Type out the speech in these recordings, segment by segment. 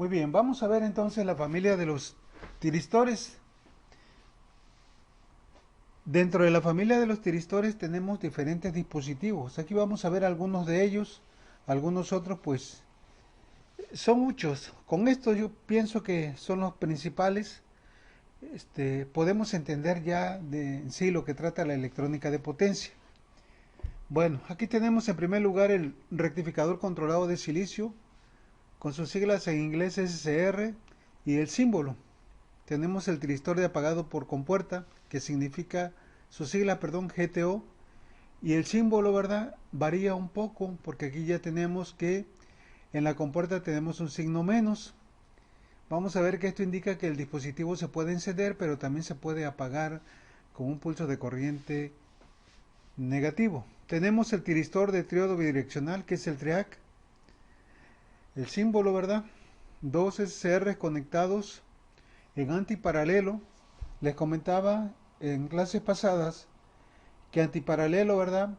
Muy bien, vamos a ver entonces la familia de los tiristores. Dentro de la familia de los tiristores tenemos diferentes dispositivos. Aquí vamos a ver algunos de ellos, algunos otros pues son muchos. Con esto yo pienso que son los principales. Podemos entender ya de en sí lo que trata la electrónica de potencia. Bueno, aquí tenemos en primer lugar el rectificador controlado de silicio, con sus siglas en inglés SCR y el símbolo. Tenemos el tiristor de apagado por compuerta, que significa su sigla, perdón, GTO, y el símbolo, ¿verdad? Varía un poco, porque aquí ya tenemos que en la compuerta tenemos un signo menos. Vamos a ver que esto indica que el dispositivo se puede encender, pero también se puede apagar con un pulso de corriente negativo. Tenemos el tiristor de triodo bidireccional, que es el TRIAC. El símbolo, ¿verdad? Dos SCR conectados en antiparalelo. Les comentaba en clases pasadas que antiparalelo, ¿verdad?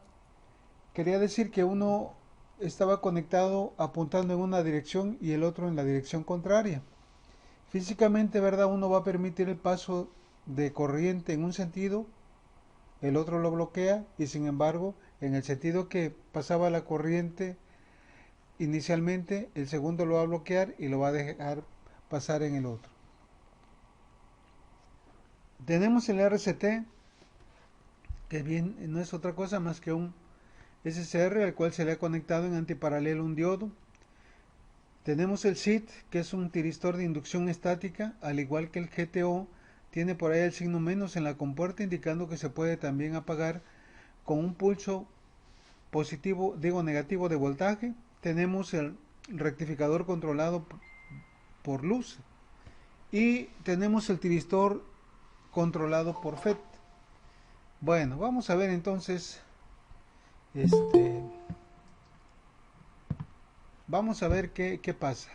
Quería decir que uno estaba conectado apuntando en una dirección y el otro en la dirección contraria. Físicamente, ¿verdad? Uno va a permitir el paso de corriente en un sentido, el otro lo bloquea y sin embargo, en el sentido que pasaba la corriente inicialmente, el segundo lo va a bloquear y lo va a dejar pasar en el otro. Tenemos el RCT, que bien no es otra cosa más que un SCR al cual se le ha conectado en antiparalelo un diodo. Tenemos el SIT, que es un tiristor de inducción estática, al igual que el GTO, tiene por ahí el signo menos en la compuerta indicando que se puede también apagar con un pulso positivo, digo negativo de voltaje. Tenemos el rectificador controlado por luz y tenemos el tiristor controlado por FET. Bueno, vamos a ver entonces, este, vamos a ver qué pasa.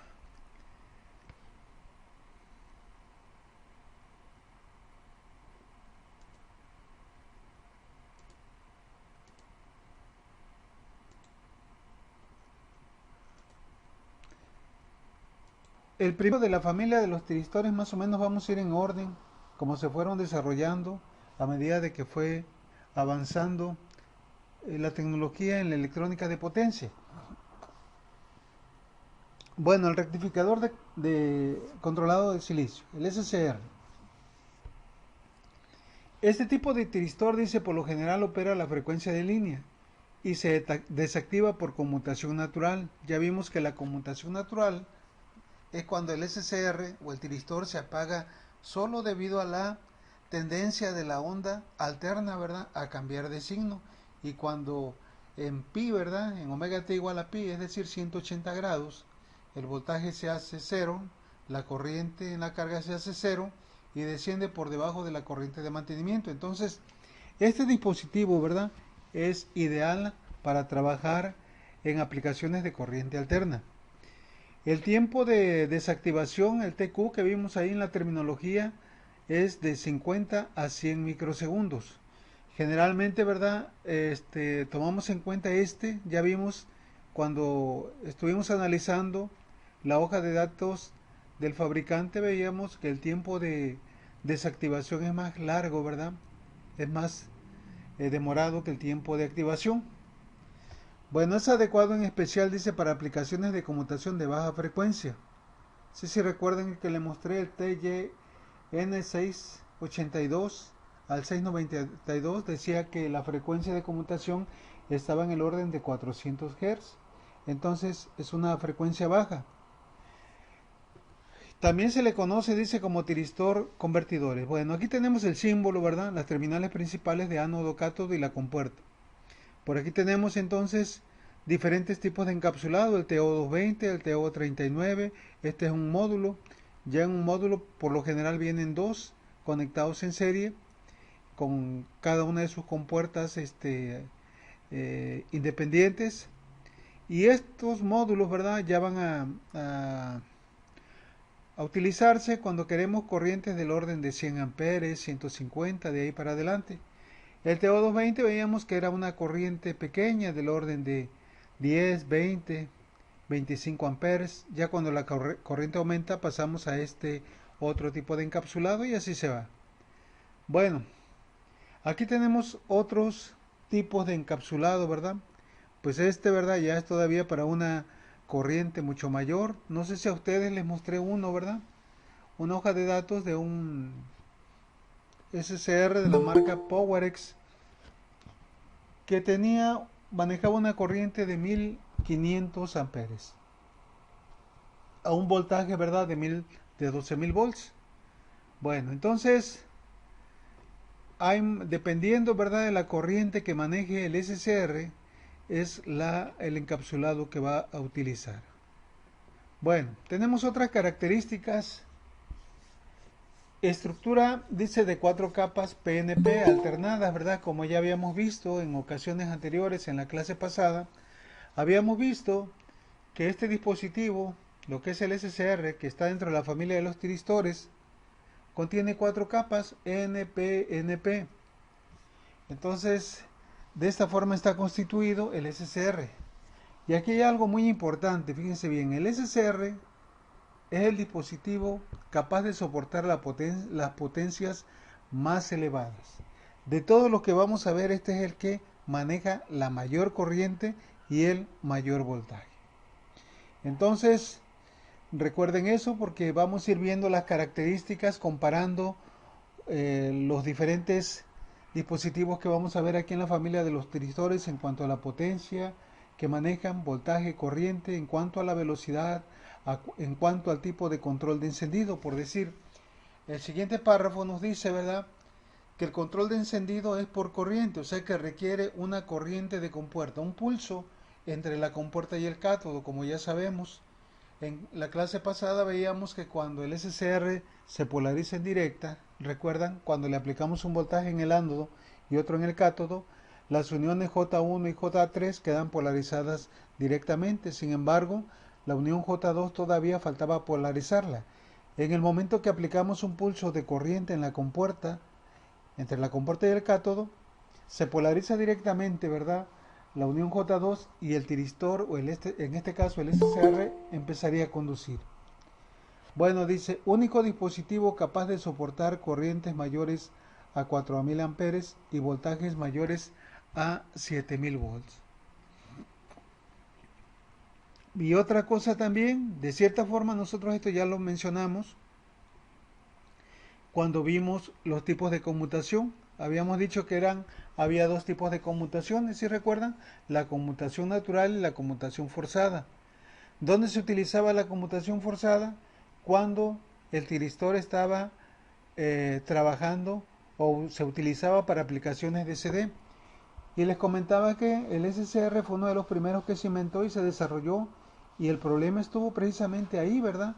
El primero de la familia de los tiristores más o menos vamos a ir en orden, como se fueron desarrollando a medida de que fue avanzando la tecnología en la electrónica de potencia. Bueno, el rectificador de controlado de silicio, el SCR. Este tipo de tiristor, dice, por lo general opera a la frecuencia de línea y se desactiva por conmutación natural. Ya vimos que la conmutación natural es cuando el SCR o el tiristor se apaga solo debido a la tendencia de la onda alterna, ¿verdad?, a cambiar de signo. Y cuando en pi, ¿verdad?, en omega t igual a pi, es decir, 180 grados, el voltaje se hace cero, la corriente en la carga se hace cero y desciende por debajo de la corriente de mantenimiento. Entonces, este dispositivo, ¿verdad?, es ideal para trabajar en aplicaciones de corriente alterna. El tiempo de desactivación, el TQ que vimos ahí en la terminología, es de 50 a 100 microsegundos. Generalmente, ¿verdad? Tomamos en cuenta ya vimos cuando estuvimos analizando la hoja de datos del fabricante, veíamos que el tiempo de desactivación es más largo, ¿verdad? Es más demorado que el tiempo de activación. Bueno, es adecuado en especial, dice, para aplicaciones de conmutación de baja frecuencia. Si recuerdan que le mostré el TYN682 al 692, decía que la frecuencia de conmutación estaba en el orden de 400 Hz. Entonces es una frecuencia baja. También se le conoce, dice, como tiristor convertidores. Bueno, aquí tenemos el símbolo, ¿verdad? Las terminales principales de ánodo, cátodo y la compuerta. Por aquí tenemos entonces diferentes tipos de encapsulado, el TO220, el TO39, este es un módulo, ya en un módulo por lo general vienen dos conectados en serie con cada una de sus compuertas independientes y estos módulos, ¿verdad?, ya van a utilizarse cuando queremos corrientes del orden de 100 amperes, 150, de ahí para adelante. El TO220 veíamos que era una corriente pequeña del orden de 10, 20 25 amperes. Ya cuando la corriente aumenta pasamos a este otro tipo de encapsulado y así se va. Bueno, aquí tenemos otros tipos de encapsulado, ¿verdad? Pues este, ¿verdad? Ya es todavía para una corriente mucho mayor. No sé si a ustedes les mostré uno, ¿verdad? Una hoja de datos de un SCR de la marca PowerX que manejaba una corriente de 1500 amperes a un voltaje, ¿verdad? De 12.000 volts. Bueno, entonces, dependiendo, ¿verdad? De la corriente que maneje el SCR, es el encapsulado que va a utilizar. Bueno, tenemos otras características. Estructura, dice, de 4 capas PNP alternadas, ¿verdad? Como ya habíamos visto en ocasiones anteriores en la clase pasada, habíamos visto que este dispositivo, lo que es el SCR, que está dentro de la familia de los tiristores, contiene 4 capas NP-NP. Entonces, de esta forma está constituido el SCR. Y aquí hay algo muy importante, fíjense bien, el SCR es el dispositivo capaz de soportar las potencias más elevadas. De todos los que vamos a ver, este es el que maneja la mayor corriente y el mayor voltaje. Entonces, recuerden eso porque vamos a ir viendo las características comparando los diferentes dispositivos que vamos a ver aquí en la familia de los tristores en cuanto a la potencia que manejan, voltaje, corriente, en cuanto a la velocidad, en cuanto al tipo de control de encendido. Por decir, el siguiente párrafo nos dice, ¿verdad?, que el control de encendido es por corriente, o sea que requiere una corriente de compuerta, un pulso entre la compuerta y el cátodo, como ya sabemos. En la clase pasada veíamos que cuando el SCR se polariza en directa, recuerdan, cuando le aplicamos un voltaje en el ánodo y otro en el cátodo, las uniones J1 y J3 quedan polarizadas directamente. Sin embargo, la unión J2 todavía faltaba polarizarla. En el momento que aplicamos un pulso de corriente en la compuerta, entre la compuerta y el cátodo, se polariza directamente, ¿verdad?, la unión J2 y el tiristor, o en este caso el SCR, empezaría a conducir. Bueno, dice, único dispositivo capaz de soportar corrientes mayores a 4000 amperes y voltajes mayores a 7000 volts. Y otra cosa también, de cierta forma nosotros esto ya lo mencionamos cuando vimos los tipos de conmutación. Habíamos dicho que había 2 tipos de conmutaciones, si recuerdan, la conmutación natural y la conmutación forzada. ¿Dónde se utilizaba la conmutación forzada? Cuando el tiristor estaba trabajando o se utilizaba para aplicaciones de CD. Y les comentaba que el SCR fue uno de los primeros que se inventó y se desarrolló, y el problema estuvo precisamente ahí, ¿verdad?,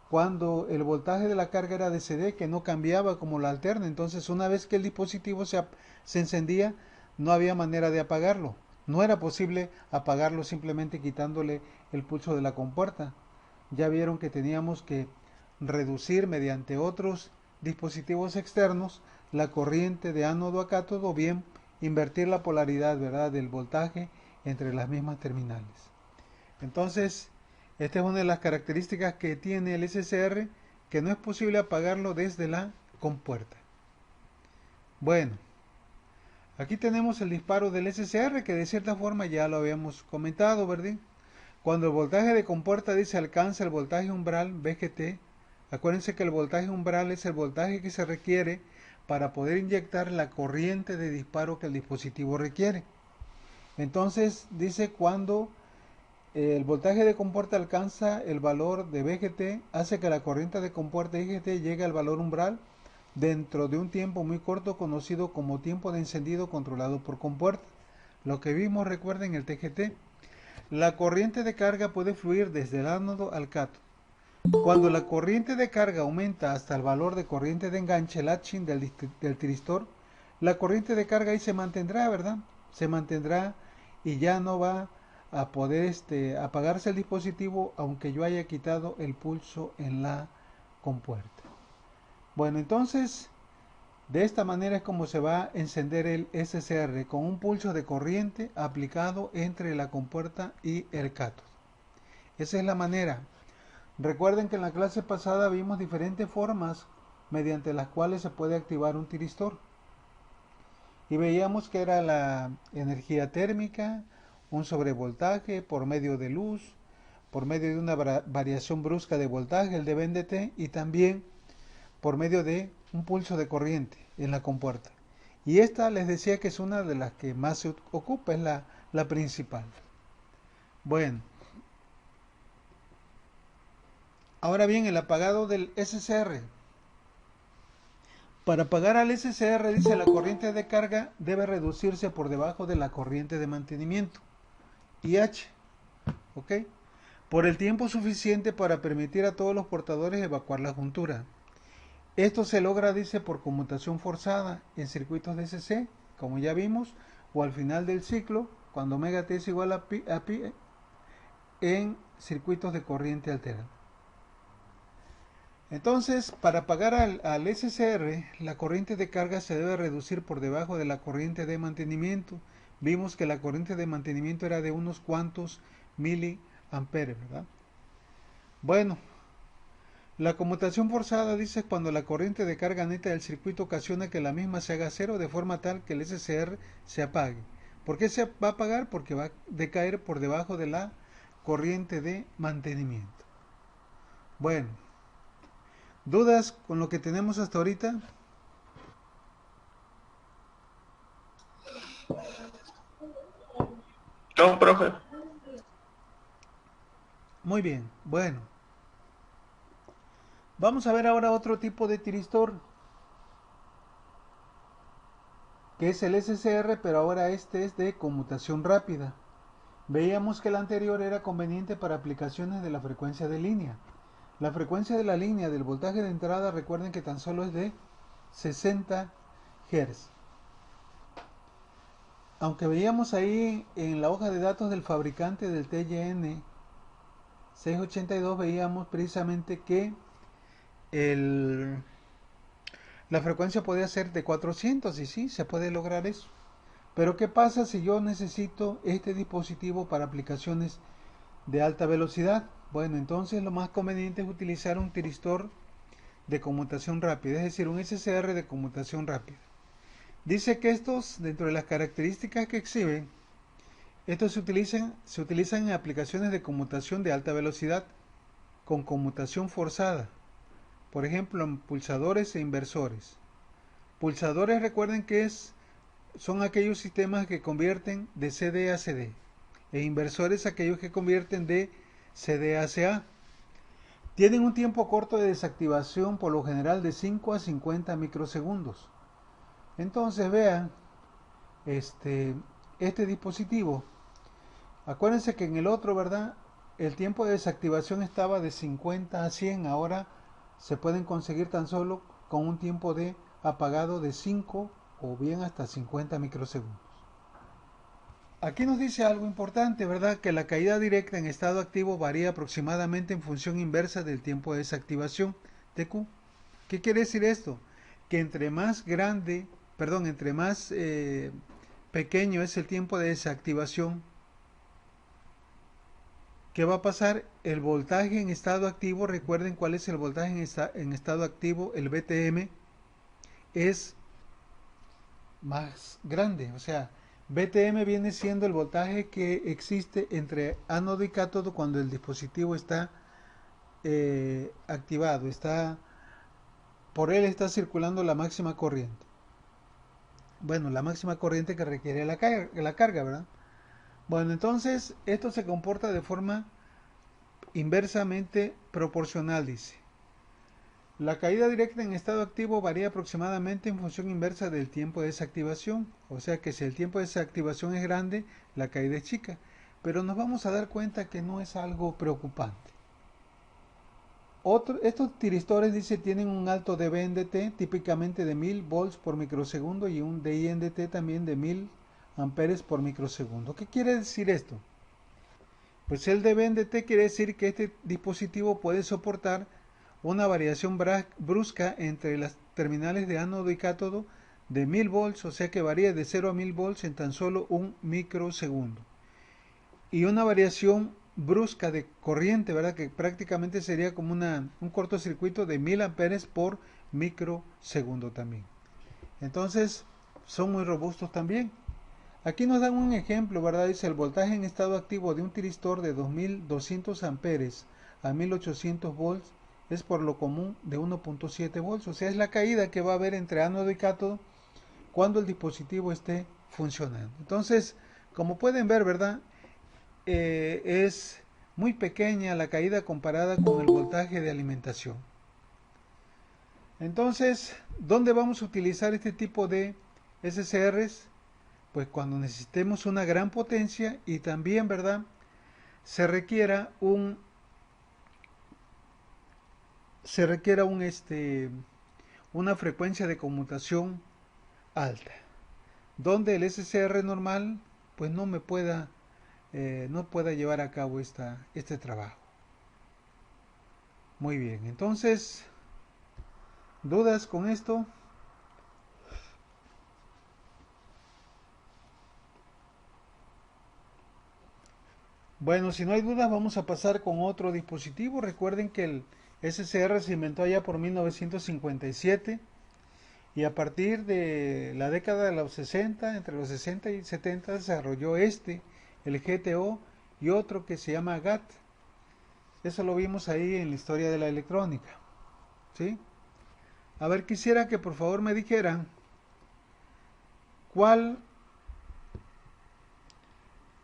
cuando el voltaje de la carga era de CD, que no cambiaba como la alterna. Entonces, una vez que el dispositivo se encendía, no había manera de apagarlo. No era posible apagarlo simplemente quitándole el pulso de la compuerta. Ya vieron que teníamos que reducir mediante otros dispositivos externos la corriente de ánodo a cátodo, o bien invertir la polaridad, ¿verdad?, del voltaje entre las mismas terminales. Entonces, esta es una de las características que tiene el SCR, que no es posible apagarlo desde la compuerta. Bueno, aquí tenemos el disparo del SCR, que de cierta forma ya lo habíamos comentado, ¿verdad? Cuando el voltaje de compuerta dice alcanza el voltaje umbral VGT, acuérdense que el voltaje umbral es el voltaje que se requiere para poder inyectar la corriente de disparo que el dispositivo requiere. Entonces dice cuando el voltaje de compuerta alcanza el valor de VGT, hace que la corriente de compuerta IGT llegue al valor umbral dentro de un tiempo muy corto conocido como tiempo de encendido controlado por compuerta. Lo que vimos, recuerden, el TGT. La corriente de carga puede fluir desde el ánodo al cátodo. Cuando la corriente de carga aumenta hasta el valor de corriente de enganche, latching del tiristor, la corriente de carga ahí se mantendrá, ¿verdad? Se mantendrá y ya no va a poder apagarse el dispositivo aunque yo haya quitado el pulso en la compuerta. Bueno, entonces, de esta manera es como se va a encender el SCR, con un pulso de corriente aplicado entre la compuerta y el cátodo. Esa es la manera. Recuerden que en la clase pasada vimos diferentes formas mediante las cuales se puede activar un tiristor. Y veíamos que era la energía térmica, un sobrevoltaje por medio de luz, por medio de una variación brusca de voltaje, el de VNDT, y también por medio de un pulso de corriente en la compuerta. Y esta les decía que es una de las que más se ocupa, es la principal. Bueno, ahora bien, el apagado del SCR. Para apagar al SCR, dice, la corriente de carga debe reducirse por debajo de la corriente de mantenimiento, IH, ¿ok? Por el tiempo suficiente para permitir a todos los portadores evacuar la juntura. Esto se logra, dice, por conmutación forzada en circuitos DC, como ya vimos, o al final del ciclo, cuando omega T es igual a pi, en circuitos de corriente alterna. Entonces, para apagar al SCR, la corriente de carga se debe reducir por debajo de la corriente de mantenimiento. Vimos que la corriente de mantenimiento era de unos cuantos miliamperes, ¿verdad? Bueno, la conmutación forzada dice cuando la corriente de carga neta del circuito ocasiona que la misma se haga cero de forma tal que el SCR se apague. ¿Por qué se va a apagar? Porque va a decaer por debajo de la corriente de mantenimiento. Bueno, ¿dudas con lo que tenemos hasta ahorita? No, profe. Muy bien, bueno. Vamos a ver ahora otro tipo de tiristor, que es el SCR, pero ahora este es de conmutación rápida. Veíamos que el anterior era conveniente para aplicaciones de la frecuencia de línea. La frecuencia de la línea del voltaje de entrada, recuerden que tan solo es de 60 Hz. Aunque veíamos ahí en la hoja de datos del fabricante del TYN 682, veíamos precisamente que la frecuencia podía ser de 400 y sí, se puede lograr eso. Pero ¿qué pasa si yo necesito este dispositivo para aplicaciones de alta velocidad? Bueno, entonces lo más conveniente es utilizar un tiristor de conmutación rápida, es decir, un SCR de conmutación rápida. Dice que estos, dentro de las características que exhiben, estos se utilizan en aplicaciones de conmutación de alta velocidad con conmutación forzada. Por ejemplo, en pulsadores e inversores. Pulsadores, recuerden que son aquellos sistemas que convierten de CD a CD. E inversores, aquellos que convierten de CD a CA. Tienen un tiempo corto de desactivación, por lo general de 5 a 50 microsegundos. Entonces vean, este dispositivo, acuérdense que en el otro, ¿verdad? El tiempo de desactivación estaba de 50 a 100, ahora se pueden conseguir tan solo con un tiempo de apagado de 5 o bien hasta 50 microsegundos. Aquí nos dice algo importante, ¿verdad? Que la caída directa en estado activo varía aproximadamente en función inversa del tiempo de desactivación de Q. ¿Qué quiere decir esto? Que entre más pequeño es el tiempo de desactivación, ¿qué va a pasar? El voltaje en estado activo, recuerden cuál es el voltaje en estado activo, el VTM, es más grande. O sea, VTM viene siendo el voltaje que existe entre ánodo y cátodo cuando el dispositivo está activado, por él está circulando la máxima corriente. Bueno, la máxima corriente que requiere la carga, ¿verdad? Bueno, entonces esto se comporta de forma inversamente proporcional, dice. La caída directa en estado activo varía aproximadamente en función inversa del tiempo de desactivación, o sea que si el tiempo de desactivación es grande, la caída es chica, pero nos vamos a dar cuenta que no es algo preocupante. Estos tiristores, dice, tienen un alto de VNDT típicamente de 1000 volts por microsegundo y un de INDT también de 1000 amperes por microsegundo. ¿Qué quiere decir esto? Pues el de VNDT quiere decir que este dispositivo puede soportar una variación brusca entre las terminales de ánodo y cátodo de 1000 volts, o sea que varía de 0 a 1000 volts en tan solo un microsegundo. Y una variación brusca de corriente, ¿verdad? Que prácticamente sería como un cortocircuito de 1000 amperes por microsegundo también. Entonces, son muy robustos también. Aquí nos dan un ejemplo, ¿verdad? Dice el voltaje en estado activo de un tiristor de 2200 amperes a 1800 volts es por lo común de 1.7 volts. O sea, es la caída que va a haber entre ánodo y cátodo cuando el dispositivo esté funcionando. Entonces, como pueden ver, ¿verdad? Es muy pequeña la caída comparada con el voltaje de alimentación. Entonces, ¿dónde vamos a utilizar este tipo de SCRs? Pues cuando necesitemos una gran potencia y también, ¿verdad? Se requiera una frecuencia de conmutación alta, donde el SCR normal pues no pueda llevar a cabo este trabajo. Muy bien, entonces, ¿dudas con esto? Bueno, si no hay dudas, vamos a pasar con otro dispositivo. Recuerden que el SCR se inventó allá por 1957 y a partir de la década de los 60, entre los 60 y 70, desarrolló el GTO y otro que se llama GATT. Eso lo vimos ahí en la historia de la electrónica. ¿Sí? A ver, quisiera que por favor me dijeran cuál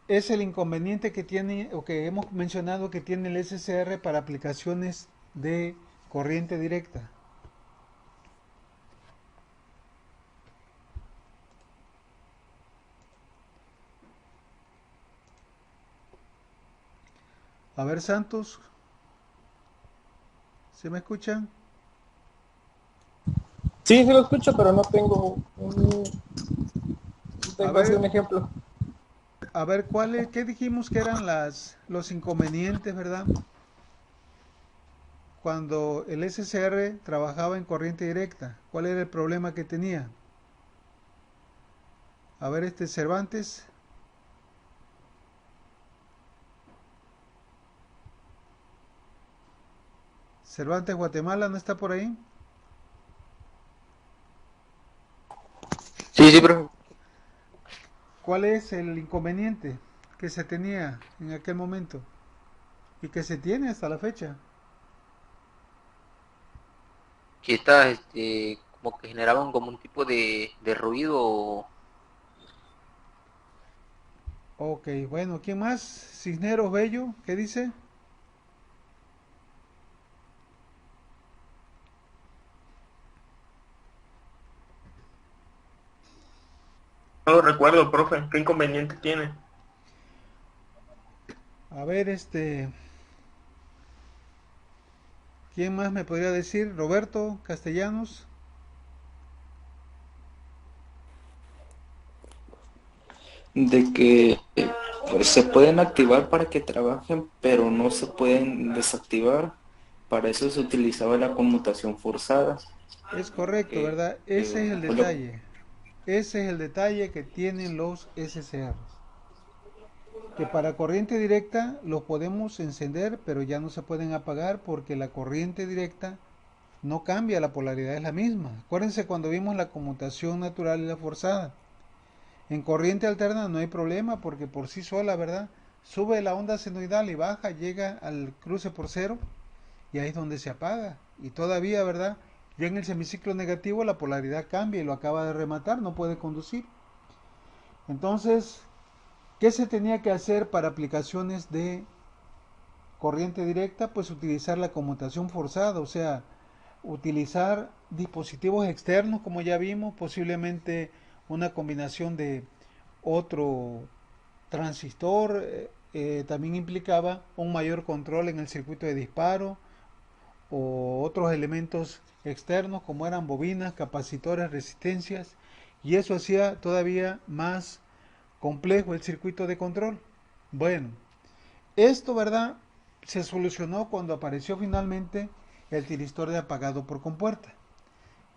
es el inconveniente que tiene o que hemos mencionado que tiene el SCR para aplicaciones de corriente directa. A ver, Santos, ¿se me escuchan? Sí, sí lo escucho, pero no A tengo así ver, un ejemplo. ¿qué dijimos que eran los inconvenientes, verdad? Cuando el SCR trabajaba en corriente directa, ¿cuál era el problema que tenía? A ver, Cervantes. Cervantes Guatemala, ¿no está por ahí? Sí, sí, profe. ¿Cuál es el inconveniente que se tenía en aquel momento y que se tiene hasta la fecha? Que estas como que generaban como un tipo de ruido. Ok, bueno, ¿quién más? Cisneros Bello, ¿qué dice? No lo recuerdo, profe. ¿Qué inconveniente tiene? A ver, ¿quién más me podría decir? Roberto Castellanos. De que pues se pueden activar para que trabajen, pero no se pueden desactivar. Para eso se utilizaba la conmutación forzada, Es correcto, que ¿verdad? Ese es el fue lo detalle. Ese es el detalle que tienen los SCRs. Que para corriente directa los podemos encender, pero ya no se pueden apagar porque la corriente directa no cambia, la polaridad es la misma. Acuérdense cuando vimos la conmutación natural y la forzada. En corriente alterna no hay problema porque por sí sola, ¿verdad? Sube la onda senoidal y baja, llega al cruce por cero y ahí es donde se apaga. Y todavía, ¿verdad? Ya en el semiciclo negativo la polaridad cambia y lo acaba de rematar, no puede conducir. Entonces, ¿qué se tenía que hacer para aplicaciones de corriente directa? Pues utilizar la conmutación forzada, o sea, utilizar dispositivos externos, como ya vimos, posiblemente una combinación de otro transistor, también implicaba un mayor control en el circuito de disparo o otros elementos externos como eran bobinas, capacitores, resistencias, y eso hacía todavía más complejo el circuito de control. Bueno, esto, ¿verdad? Se solucionó cuando apareció finalmente el tiristor de apagado por compuerta.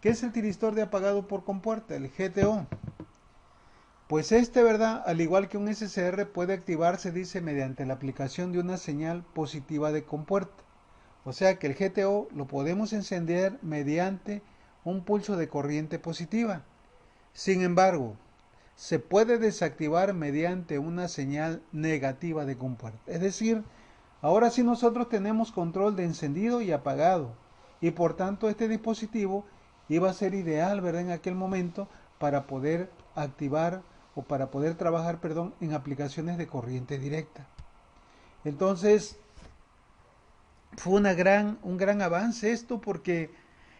¿Qué es el tiristor de apagado por compuerta? El GTO. Pues este, ¿verdad? Al igual que un SSR puede activarse, dice, mediante la aplicación de una señal positiva de compuerta. O sea que el GTO lo podemos encender mediante un pulso de corriente positiva. Sin embargo, se puede desactivar mediante una señal negativa de compuerta. Es decir, ahora sí nosotros tenemos control de encendido y apagado. Y por tanto este dispositivo iba a ser ideal, ¿verdad? En aquel momento para poder activar o para poder trabajar, perdón, en aplicaciones de corriente directa. Entonces, fue un gran avance esto porque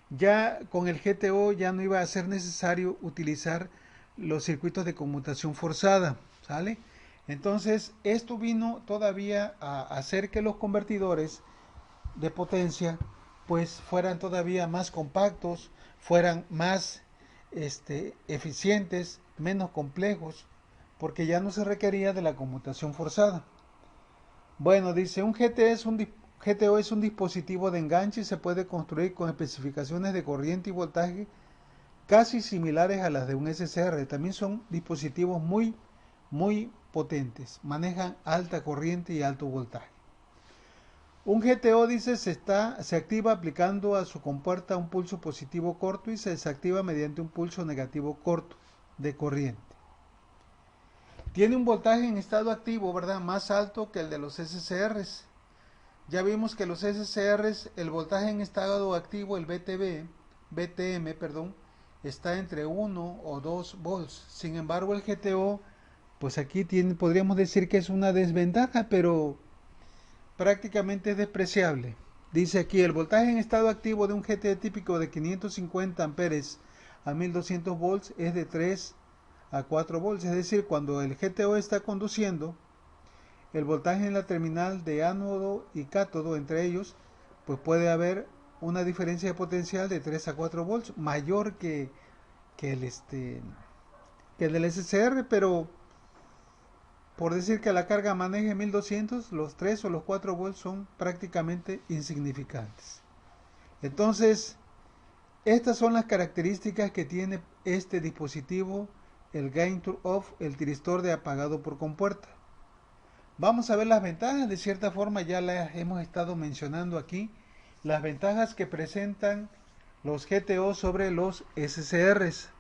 ya con el GTO ya no iba a ser necesario utilizar los circuitos de conmutación forzada, ¿sale? Entonces, esto vino todavía a hacer que los convertidores de potencia pues fueran todavía más compactos, fueran más eficientes, menos complejos, porque ya no se requería de la conmutación forzada. Bueno, dice, GTO es un dispositivo de enganche y se puede construir con especificaciones de corriente y voltaje casi similares a las de un SSR. También son dispositivos muy potentes, manejan alta corriente y alto voltaje. Un GTO, dice, se activa aplicando a su compuerta un pulso positivo corto y se desactiva mediante un pulso negativo corto de corriente. Tiene un voltaje en estado activo, ¿verdad? Más alto que el de los SSRs. Ya vimos que los SSRs, el voltaje en estado activo, el BTM, perdón, está entre 1 o 2 volts. Sin embargo, el GTO, pues aquí podríamos decir que es una desventaja, pero prácticamente es despreciable. Dice aquí, el voltaje en estado activo de un GTO típico de 550 amperes a 1200 volts es de 3 a 4 volts. Es decir, cuando el GTO está conduciendo, el voltaje en la terminal de ánodo y cátodo entre ellos, pues puede haber una diferencia de potencial de 3 a 4 volts, mayor que el del SSR, pero por decir que la carga maneje 1200, los 3 o los 4 volts son prácticamente insignificantes. Entonces, estas son las características que tiene este dispositivo, el Gain Turn Off, el tiristor de apagado por compuerta. Vamos a ver las ventajas, de cierta forma ya las hemos estado mencionando aquí, las ventajas que presentan los GTO sobre los SSRs.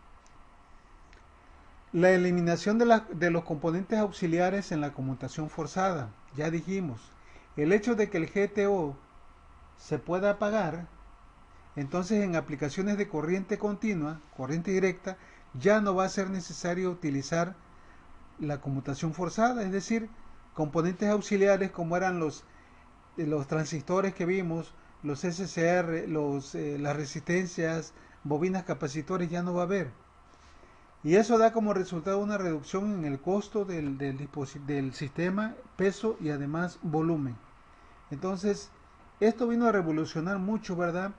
La eliminación de los componentes auxiliares en la conmutación forzada, ya dijimos. El hecho de que el GTO se pueda apagar, entonces en aplicaciones de corriente continua, corriente directa, ya no va a ser necesario utilizar la conmutación forzada, es decir, componentes auxiliares como eran los transistores que vimos, los SCR, las resistencias, bobinas capacitores, ya no va a haber. Y eso da como resultado una reducción en el costo del sistema, peso y además volumen. Entonces, esto vino a revolucionar mucho, ¿verdad?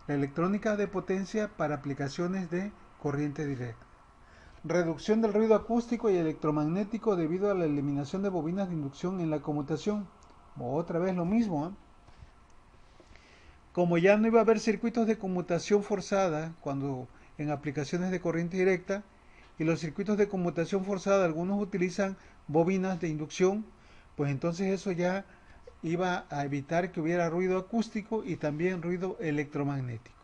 La electrónica de potencia para aplicaciones de corriente directa. Reducción del ruido acústico y electromagnético debido a la eliminación de bobinas de inducción en la conmutación. Otra vez lo mismo, ¿eh? Como ya no iba a haber circuitos de conmutación forzada cuando en aplicaciones de corriente directa, y los circuitos de conmutación forzada algunos utilizan bobinas de inducción, pues entonces eso ya iba a evitar que hubiera ruido acústico y también ruido electromagnético.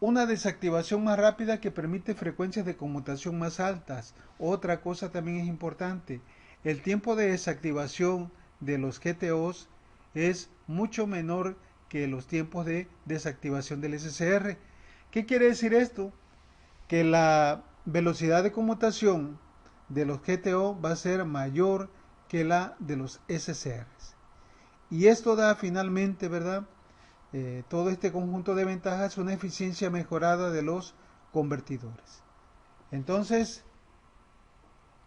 Una desactivación más rápida que permite frecuencias de conmutación más altas. Otra cosa también es importante, el tiempo de desactivación de los GTOs es mucho menor que los tiempos de desactivación del SSR. ¿Qué quiere decir esto? Que la velocidad de conmutación de los GTO va a ser mayor que la de los SSRs. Y esto da finalmente, ¿verdad? Todo este conjunto de ventajas, una eficiencia mejorada de los convertidores. Entonces,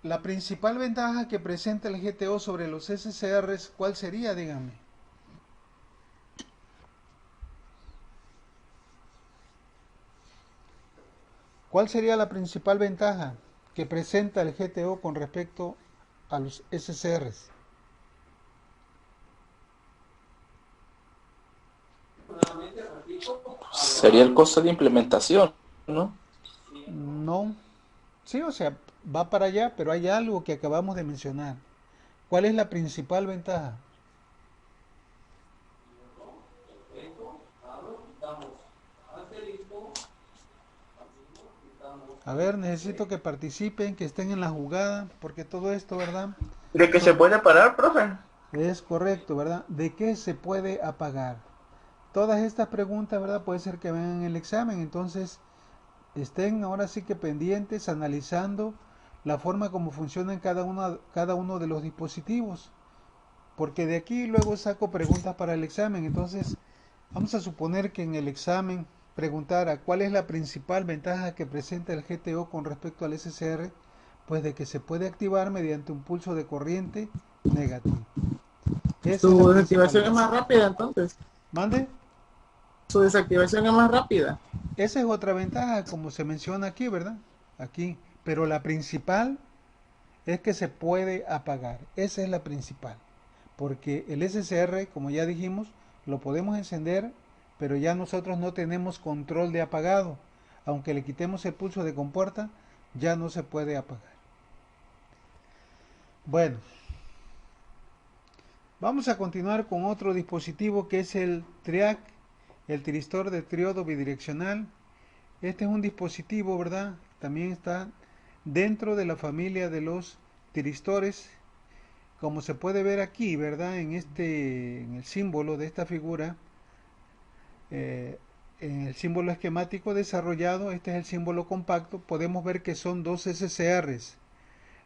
la principal ventaja que presenta el GTO sobre los SSRs, ¿cuál sería? Díganme. ¿Cuál sería la principal ventaja que presenta el GTO con respecto a los SSRs? Sería el costo de implementación, ¿no? No. Sí, o sea, va para allá, pero hay algo que acabamos de mencionar. ¿Cuál es la principal ventaja? A ver, necesito que participen, que estén en la jugada, porque todo esto, ¿verdad? ¿De que se puede parar, profe? Es correcto, ¿verdad? ¿De qué se puede apagar? Todas estas preguntas, ¿verdad? Puede ser que vengan en el examen, entonces estén ahora sí que pendientes, analizando la forma como funcionan cada uno de los dispositivos, porque de aquí luego saco preguntas para el examen. Entonces, vamos a suponer que en el examen preguntara cuál es la principal ventaja que presenta el GTO con respecto al SSR, pues de que se puede activar mediante un pulso de corriente negativo. Esa es la Su principal desactivación es ventaja. más rápida entonces. ¿Mande? Su desactivación es más rápida. Esa es otra ventaja, como se menciona aquí, ¿verdad? Aquí. Pero la principal es que se puede apagar. Esa es la principal. Porque el SSR, como ya dijimos, lo podemos encender, pero ya nosotros no tenemos control de apagado. Aunque le quitemos el pulso de compuerta, ya no se puede apagar. Bueno, vamos a continuar con otro dispositivo que es el TRIAC, el tiristor de triodo bidireccional. Este es un dispositivo, ¿verdad? También está dentro de la familia de los tiristores. Como se puede ver aquí, ¿verdad? En el símbolo de esta figura, en el símbolo esquemático desarrollado, este es el símbolo compacto, podemos ver que son dos SCRs.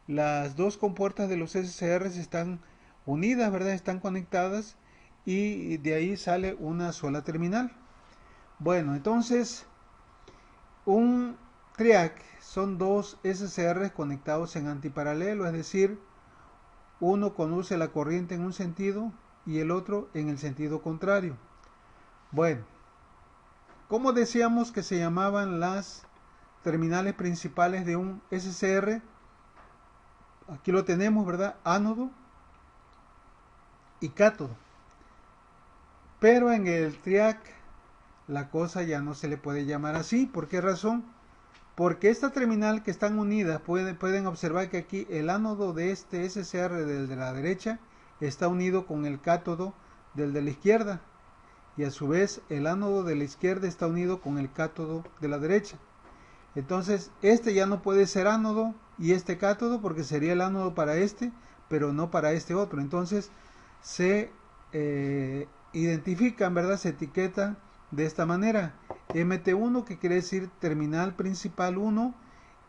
Las dos compuertas de los SCRs están unidas, ¿verdad? Están conectadas y de ahí sale una sola terminal. Bueno, entonces un TRIAC son dos SCRs conectados en antiparalelo, es decir, uno conduce la corriente en un sentido y el otro en el sentido contrario. Bueno, ¿cómo decíamos que se llamaban las terminales principales de un SCR? Aquí lo tenemos, ¿verdad? Ánodo y cátodo. Pero en el TRIAC la cosa ya no se le puede llamar así. ¿Por qué razón? Porque esta terminal que están unidas, pueden observar que aquí el ánodo de este SCR del de la derecha está unido con el cátodo del de la izquierda, y a su vez el ánodo de la izquierda está unido con el cátodo de la derecha. Entonces este ya no puede ser ánodo y este cátodo, porque sería el ánodo para este, pero no para este otro. Entonces se identifican, ¿verdad? Se etiquetan de esta manera: MT1, que quiere decir terminal principal 1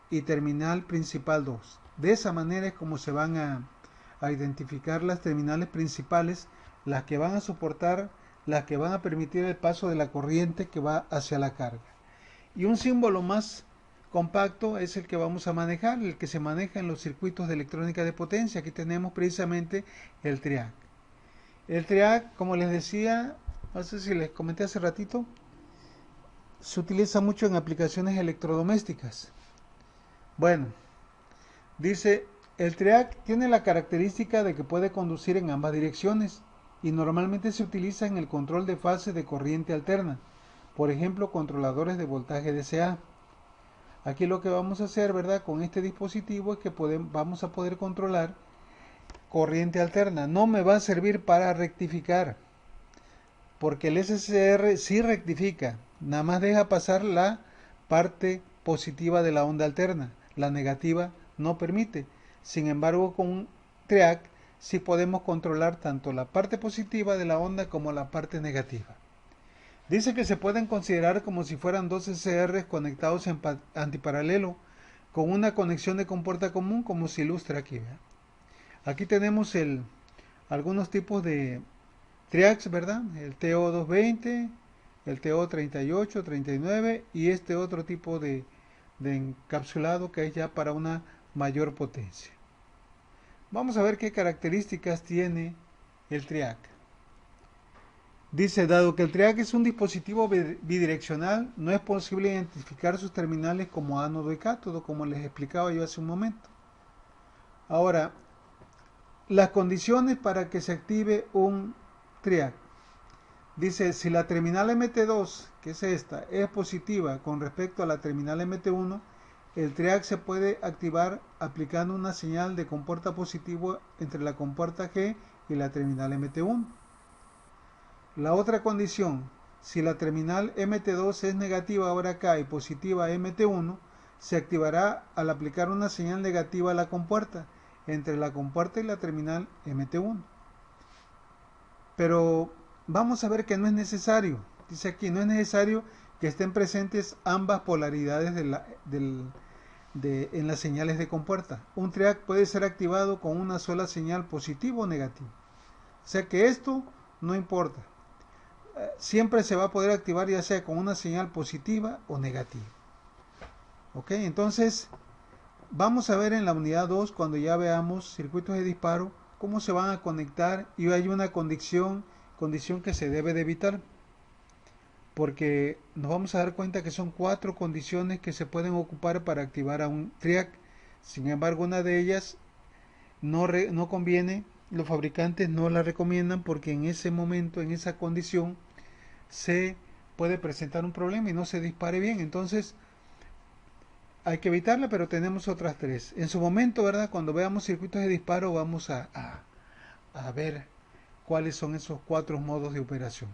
y terminal principal 2. De esa manera es como se van a identificar las terminales principales, las que van a soportar, las que van a permitir el paso de la corriente que va hacia la carga. Y un símbolo más compacto es el que vamos a manejar, el que se maneja en los circuitos de electrónica de potencia. Aquí tenemos precisamente el TRIAC. El TRIAC, como les decía, no sé si les comenté hace ratito, se utiliza mucho en aplicaciones electrodomésticas. Bueno, dice, el TRIAC tiene la característica de que puede conducir en ambas direcciones y normalmente se utiliza en el control de fase de corriente alterna, por ejemplo, controladores de voltaje DCA. Aquí lo que vamos a hacer, ¿verdad? Con este dispositivo es que vamos a poder controlar corriente alterna. No me va a servir para rectificar, porque el SCR sí rectifica, nada más deja pasar la parte positiva de la onda alterna, la negativa no permite. Sin embargo, con un TRIAC sí podemos controlar tanto la parte positiva de la onda como la parte negativa. Dice que se pueden considerar como si fueran dos SCRs conectados en antiparalelo con una conexión de compuerta común, como se ilustra aquí. ¿Verdad? Aquí tenemos algunos tipos de TRIACs, ¿verdad? El TO220, el TO38, 39 y este otro tipo de encapsulado que es ya para una mayor potencia. Vamos a ver qué características tiene el TRIAC. Dice, dado que el TRIAC es un dispositivo bidireccional, no es posible identificar sus terminales como ánodo y cátodo, como les explicaba yo hace un momento. Ahora, las condiciones para que se active un TRIAC. Dice, si la terminal MT2, que es esta, es positiva con respecto a la terminal MT1, el triac se puede activar aplicando una señal de compuerta positivo entre la compuerta G y la terminal MT1. La otra condición, si la terminal MT2 es negativa ahora acá y positiva MT1, se activará al aplicar una señal negativa a la compuerta, entre la compuerta y la terminal MT1. Pero vamos a ver que no es necesario, dice aquí, no es necesario que estén presentes ambas polaridades en las señales de compuerta. Un triac puede ser activado con una sola señal positiva o negativa. O sea que esto no importa. Siempre se va a poder activar ya sea con una señal positiva o negativa. Ok, entonces vamos a ver en la unidad 2, cuando ya veamos circuitos de disparo, cómo se van a conectar, y hay una condición que se debe de evitar, porque nos vamos a dar cuenta que son 4 condiciones que se pueden ocupar para activar a un triac. Sin embargo, una de ellas no conviene, los fabricantes no la recomiendan, porque en ese momento, en esa condición, se puede presentar un problema y no se dispare bien. Entonces hay que evitarla, pero tenemos otras 3. En su momento, ¿verdad? Cuando veamos circuitos de disparo, vamos a ver cuáles son esos 4 modos de operación.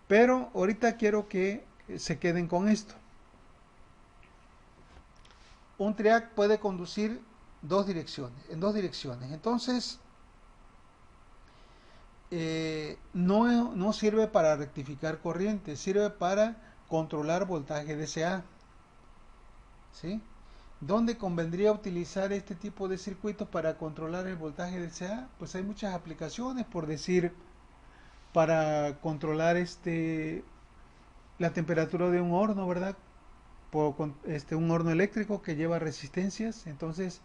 Pero ahorita quiero que se queden con esto. Un triac puede conducir en dos direcciones. Entonces, no sirve para rectificar corriente, sirve para controlar voltaje DCA. ¿Sí? ¿Dónde convendría utilizar este tipo de circuitos para controlar el voltaje DCA? Pues hay muchas aplicaciones, por decir, para controlar la temperatura de un horno, ¿verdad? Un horno eléctrico que lleva resistencias. Entonces,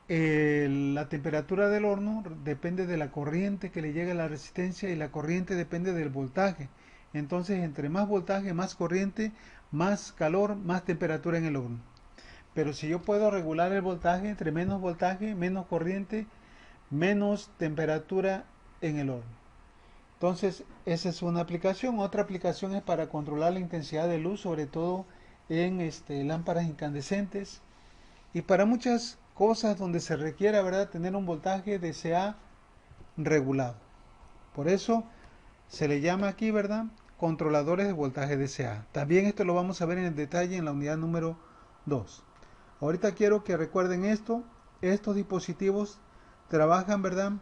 la temperatura del horno depende de la corriente que le llega a la resistencia, y la corriente depende del voltaje. Entonces, entre más voltaje, más corriente, más calor, más temperatura en el horno. Pero si yo puedo regular el voltaje, entre menos voltaje, menos corriente, menos temperatura en el horno. Entonces, esa es una aplicación. Otra aplicación es para controlar la intensidad de luz, sobre todo en lámparas incandescentes, y para muchas cosas donde se requiera, ¿verdad?, tener un voltaje DCA regulado. Por eso se le llama aquí, ¿verdad?, controladores de voltaje DCA. También esto lo vamos a ver en el detalle en la unidad número 2. Ahorita quiero que recuerden esto. Estos dispositivos trabajan, ¿verdad?,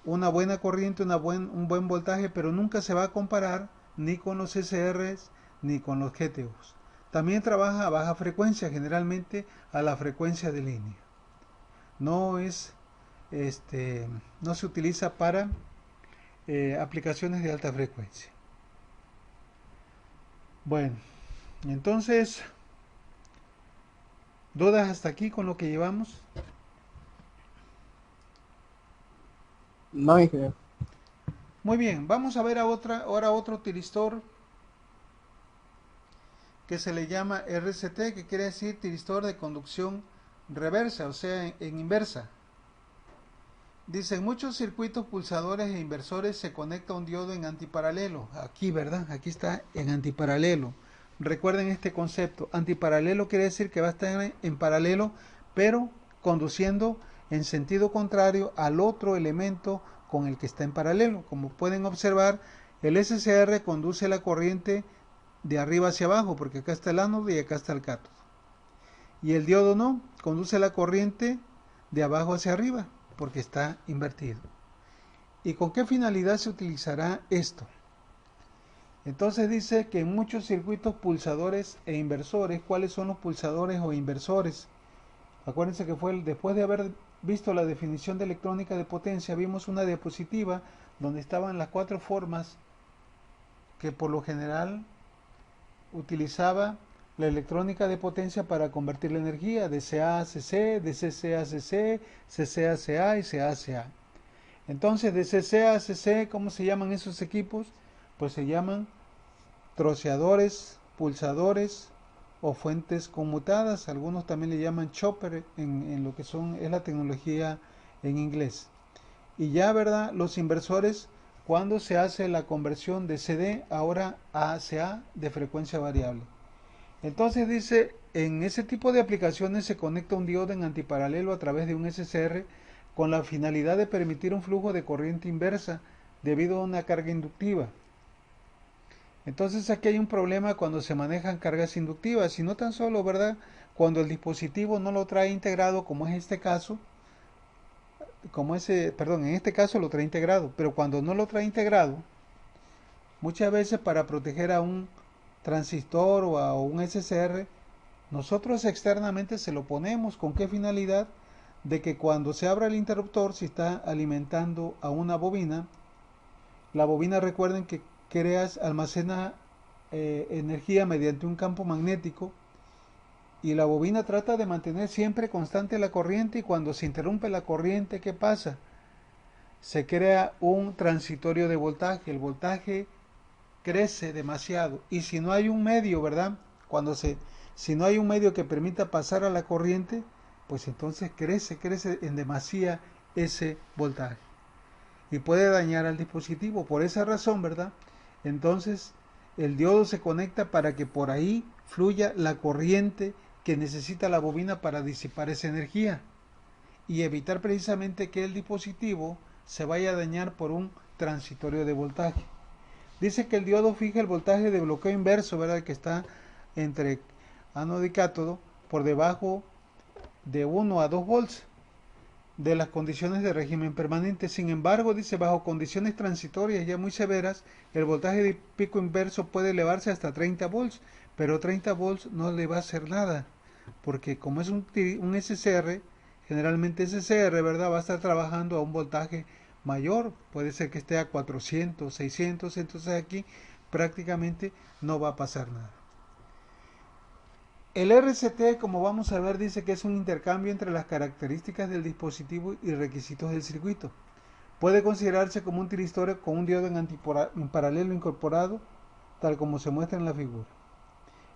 una buena corriente, un buen voltaje, pero nunca se va a comparar ni con los SRs ni con los GTOs. También trabaja a baja frecuencia, generalmente a la frecuencia de línea. No se utiliza para aplicaciones de alta frecuencia. Bueno, entonces, ¿dudas hasta aquí con lo que llevamos? No, ingeniero. Muy bien, vamos a ver ahora otro tiristor que se le llama RCT, que quiere decir tiristor de conducción reversa, o sea, en inversa. Dice, en muchos circuitos pulsadores e inversores se conecta un diodo en antiparalelo. Aquí, ¿verdad? Aquí está en antiparalelo. Recuerden este concepto. Antiparalelo quiere decir que va a estar en paralelo, pero conduciendo en sentido contrario al otro elemento con el que está en paralelo. Como pueden observar, el SCR conduce la corriente de arriba hacia abajo, porque acá está el ánodo y acá está el cátodo. Y el diodo no, conduce la corriente de abajo hacia arriba, porque está invertido. ¿Y con qué finalidad se utilizará esto? Entonces dice que en muchos circuitos pulsadores e inversores, ¿cuáles son los pulsadores o inversores? Acuérdense que después de haber visto la definición de electrónica de potencia, vimos una diapositiva donde estaban las 4 formas que por lo general utilizaba la electrónica de potencia para convertir la energía de CA a CC, de CC a CC, CC a CA y CA a CA. Entonces, de CC a CC, ¿cómo se llaman esos equipos? Pues se llaman troceadores, pulsadores o fuentes conmutadas. Algunos también le llaman chopper en lo que es la tecnología en inglés. Y ya, ¿verdad?, los inversores, cuando se hace la conversión de CD ahora a CA de frecuencia variable. Entonces dice en ese tipo de aplicaciones se conecta un diodo en antiparalelo a través de un SCR con la finalidad de permitir un flujo de corriente inversa debido a una carga inductiva. Entonces aquí hay un problema cuando se manejan cargas inductivas y no tan solo, ¿verdad? Cuando el dispositivo no lo trae integrado, como es este caso, en este caso lo trae integrado, pero cuando no lo trae integrado, muchas veces para proteger a un transistor o a un SCR, nosotros externamente se lo ponemos. ¿Con qué finalidad? De que cuando se abra el interruptor, si está alimentando a una bobina, la bobina, recuerden que almacena energía mediante un campo magnético, y la bobina trata de mantener siempre constante la corriente, y cuando se interrumpe la corriente, ¿qué pasa? Se crea un transitorio de voltaje. El voltaje crece demasiado, y si no hay un medio, ¿verdad? Si no hay un medio que permita pasar a la corriente, pues entonces crece en demasía ese voltaje y puede dañar al dispositivo. Por esa razón, ¿verdad? Entonces el diodo se conecta para que por ahí fluya la corriente que necesita la bobina para disipar esa energía y evitar precisamente que el dispositivo se vaya a dañar por un transitorio de voltaje. Dice que el diodo fija el voltaje de bloqueo inverso, ¿verdad? Que está entre ánodo y cátodo por debajo de 1 a 2 volts de las condiciones de régimen permanente. Sin embargo, dice, bajo condiciones transitorias ya muy severas, el voltaje de pico inverso puede elevarse hasta 30 volts, pero 30 volts no le va a hacer nada, porque como es un SCR, generalmente SCR, ¿verdad? Va a estar trabajando a un voltaje mayor, puede ser que esté a 400, 600, entonces aquí prácticamente no va a pasar nada. El RCT, como vamos a ver, dice que es un intercambio entre las características del dispositivo y requisitos del circuito. Puede considerarse como un tiristor con un diodo en paralelo incorporado, tal como se muestra en la figura.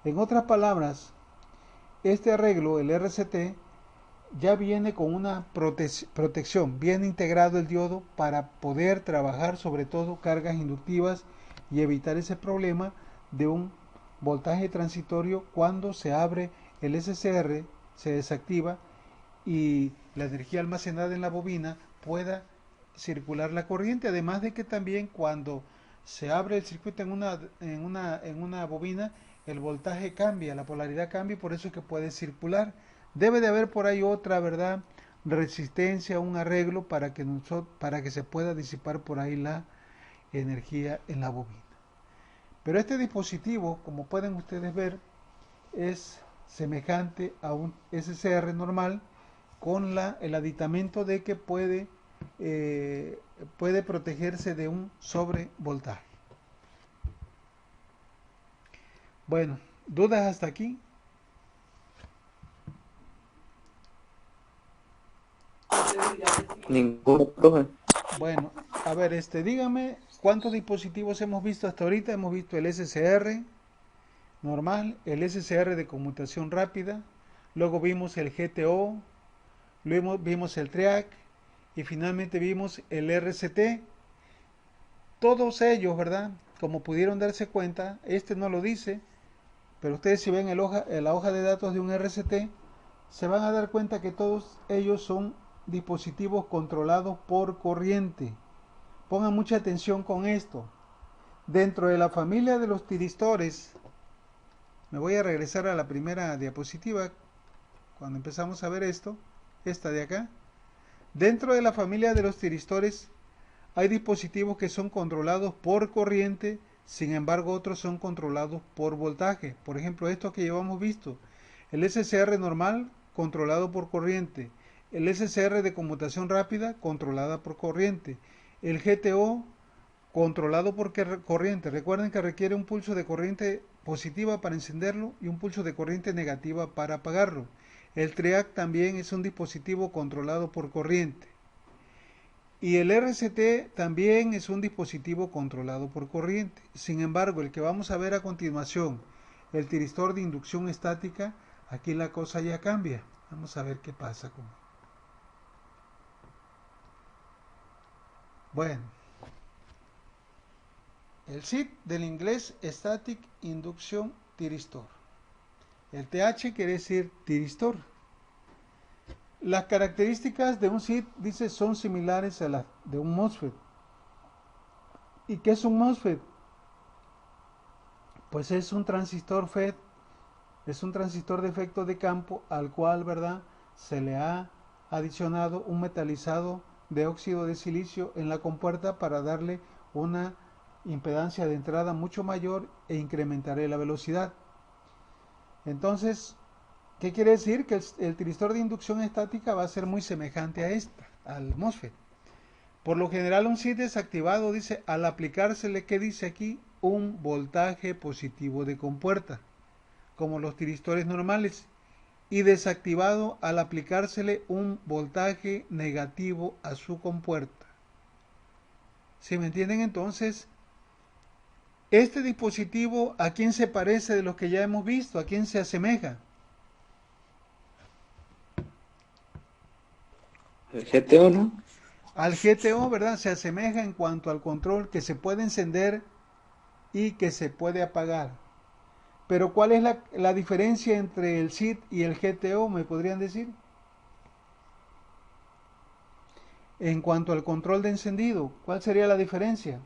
En otras palabras, este arreglo, el RCT, ya viene con una protección, viene integrado el diodo para poder trabajar sobre todo cargas inductivas y evitar ese problema de un voltaje transitorio cuando se abre el SCR, se desactiva y la energía almacenada en la bobina pueda circular la corriente. Además de que también cuando se abre el circuito en una bobina, el voltaje cambia, la polaridad cambia, y por eso es que puede circular. Debe de haber por ahí otra, ¿verdad?, resistencia, un arreglo para que se pueda disipar por ahí la energía en la bobina. Pero este dispositivo, como pueden ustedes ver, es semejante a un SCR normal, con el aditamento de que puede protegerse de un sobrevoltaje. Bueno, ¿dudas hasta aquí? Ninguno, profe. Bueno, a ver, dígame cuántos dispositivos hemos visto hasta ahorita. Hemos visto el SCR normal, el SCR de conmutación rápida, luego vimos el GTO, luego vimos el TRIAC y finalmente vimos el RCT. Todos ellos, ¿verdad? Como pudieron darse cuenta, este no lo dice, pero ustedes si ven en la hoja de datos de un RCT, se van a dar cuenta que todos ellos son dispositivos controlados por corriente. Pongan mucha atención con esto. Dentro de la familia de los tiristores, me voy a regresar a la primera diapositiva, cuando empezamos a ver esta de acá. Dentro de la familia de los tiristores hay dispositivos que son controlados por corriente, sin embargo otros son controlados por voltaje. Por ejemplo, estos que llevamos visto, el SCR normal controlado por corriente, el SCR de conmutación rápida controlada por corriente, el GTO controlado por corriente. Recuerden que requiere un pulso de corriente positiva para encenderlo y un pulso de corriente negativa para apagarlo. El TRIAC también es un dispositivo controlado por corriente. Y el RCT también es un dispositivo controlado por corriente. Sin embargo, el que vamos a ver a continuación, el tiristor de inducción estática, aquí la cosa ya cambia. Vamos a ver qué pasa con él. Bueno, el SIT del inglés Static Induction Thyristor. El TH quiere decir tiristor. Las características de un SID, dice, son similares a las de un MOSFET. ¿Y qué es un MOSFET? Pues es un transistor FET, es un transistor de efecto de campo al cual, ¿verdad?, se le ha adicionado un metalizado de óxido de silicio en la compuerta para darle una impedancia de entrada mucho mayor e incrementaré la velocidad. Entonces, ¿qué quiere decir? Que el tiristor de inducción estática va a ser muy semejante a esta, al MOSFET. Por lo general un SID desactivado, dice, al aplicársele, ¿qué dice aquí? Un voltaje positivo de compuerta, como los tiristores normales, y desactivado al aplicársele un voltaje negativo a su compuerta. ¿Sí me entienden? Entonces, este dispositivo, ¿a quién se parece de los que ya hemos visto? ¿A quién se asemeja? El GTO, ¿no? Al GTO, ¿verdad? Se asemeja en cuanto al control, que se puede encender y que se puede apagar. Pero ¿cuál es la diferencia entre el SID y el GTO? ¿Me podrían decir? En cuanto al control de encendido, ¿cuál sería la diferencia?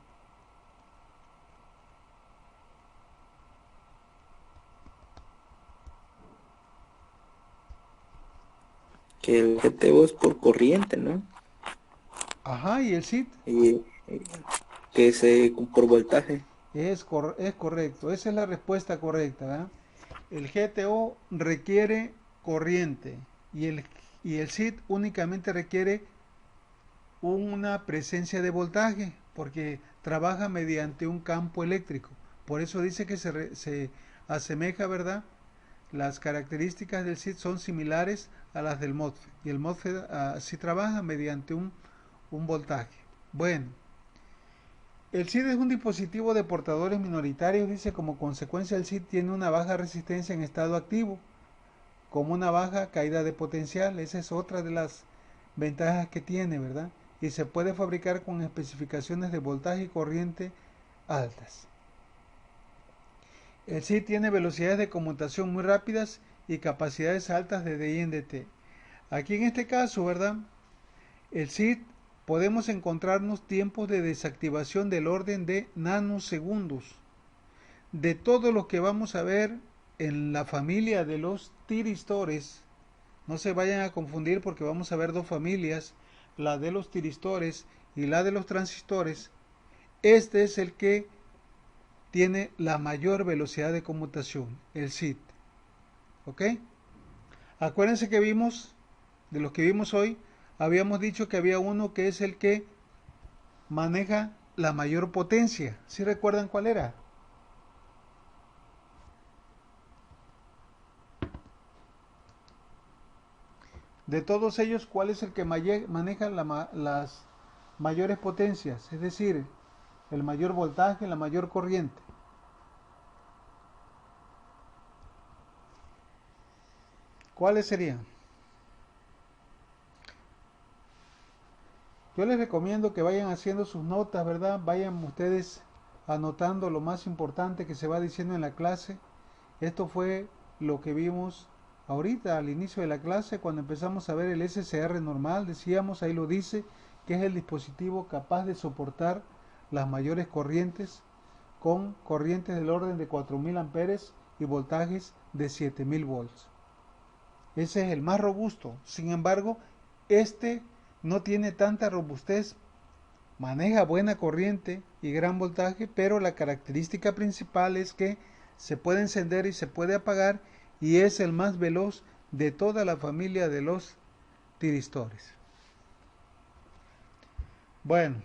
Que el GTO es por corriente, ¿no? Ajá, y el SID Y que es por voltaje. es correcto. Esa es la respuesta correcta, ¿verdad? El GTO requiere corriente y el SID únicamente requiere una presencia de voltaje porque trabaja mediante un campo eléctrico. Por eso dice que se asemeja, ¿verdad? Las características del SID son similares a las del MOSFET y el MOSFET sí trabaja mediante un voltaje. Bueno, el SID es un dispositivo de portadores minoritarios, dice, como consecuencia el SID tiene una baja resistencia en estado activo, como una baja caída de potencial. Esa es otra de las ventajas que tiene, ¿verdad? Y se puede fabricar con especificaciones de voltaje y corriente altas. El SID tiene velocidades de conmutación muy rápidas y capacidades altas de DI en DT. Aquí en este caso, ¿verdad? El SID podemos encontrarnos tiempos de desactivación del orden de nanosegundos. De todo lo que vamos a ver en la familia de los tiristores, no se vayan a confundir porque vamos a ver dos familias, la de los tiristores y la de los transistores. Este es el que tiene la mayor velocidad de conmutación, el SID. ¿Ok? Acuérdense que vimos, de los que vimos hoy, habíamos dicho que había uno que es el que maneja la mayor potencia. ¿Sí recuerdan cuál era? De todos ellos, ¿cuál es el que maneja las mayores potencias? Es decir, el mayor voltaje, la mayor corriente. ¿Cuáles serían? Yo les recomiendo que vayan haciendo sus notas, ¿verdad? Vayan ustedes anotando lo más importante que se va diciendo en la clase. Esto fue lo que vimos ahorita al inicio de la clase cuando empezamos a ver el SCR normal. Decíamos, ahí lo dice, que es el dispositivo capaz de soportar las mayores corrientes con corrientes del orden de 4000 amperes y voltajes de 7000 volts. Ese es el más robusto. Sin embargo, este no tiene tanta robustez, maneja buena corriente y gran voltaje, pero la característica principal es que se puede encender y se puede apagar y es el más veloz de toda la familia de los tiristores. Bueno,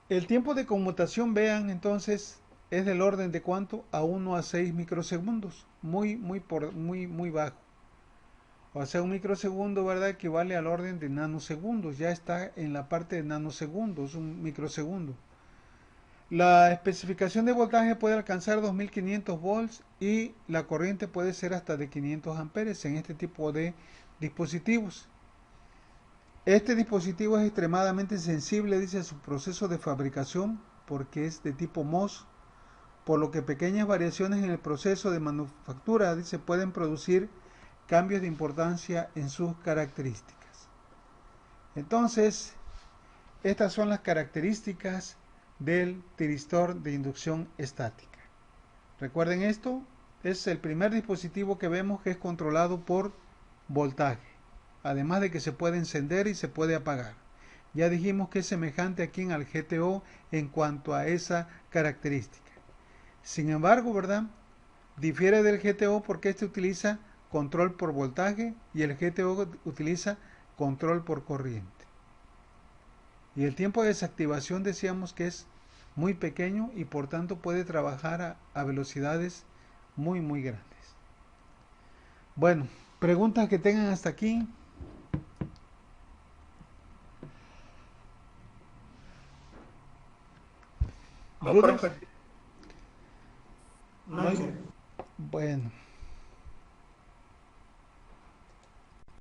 el tiempo de conmutación, vean entonces, es del orden de ¿cuánto? A 1 a 6 microsegundos, muy bajo. O sea, un microsegundo, ¿verdad?, equivale al orden de nanosegundos. Ya está en la parte de nanosegundos, un microsegundo. La especificación de voltaje puede alcanzar 2500 volts y la corriente puede ser hasta de 500 amperes en este tipo de dispositivos. Este dispositivo es extremadamente sensible, dice, a su proceso de fabricación porque es de tipo MOS, por lo que pequeñas variaciones en el proceso de manufactura, dice, pueden producir cambios de importancia en sus características. Entonces, estas son las características del tiristor de inducción estática. Recuerden esto, es el primer dispositivo que vemos que es controlado por voltaje, además de que se puede encender y se puede apagar. Ya dijimos que es semejante aquí al GTO en cuanto a esa característica. Sin embargo, ¿verdad? Difiere del GTO porque este utiliza control por voltaje y el GTO utiliza control por corriente. Y el tiempo de desactivación decíamos que es muy pequeño y por tanto puede trabajar a velocidades muy grandes. Bueno, preguntas que tengan hasta aquí. No, ¿Dudas? profe. No hay- Bueno.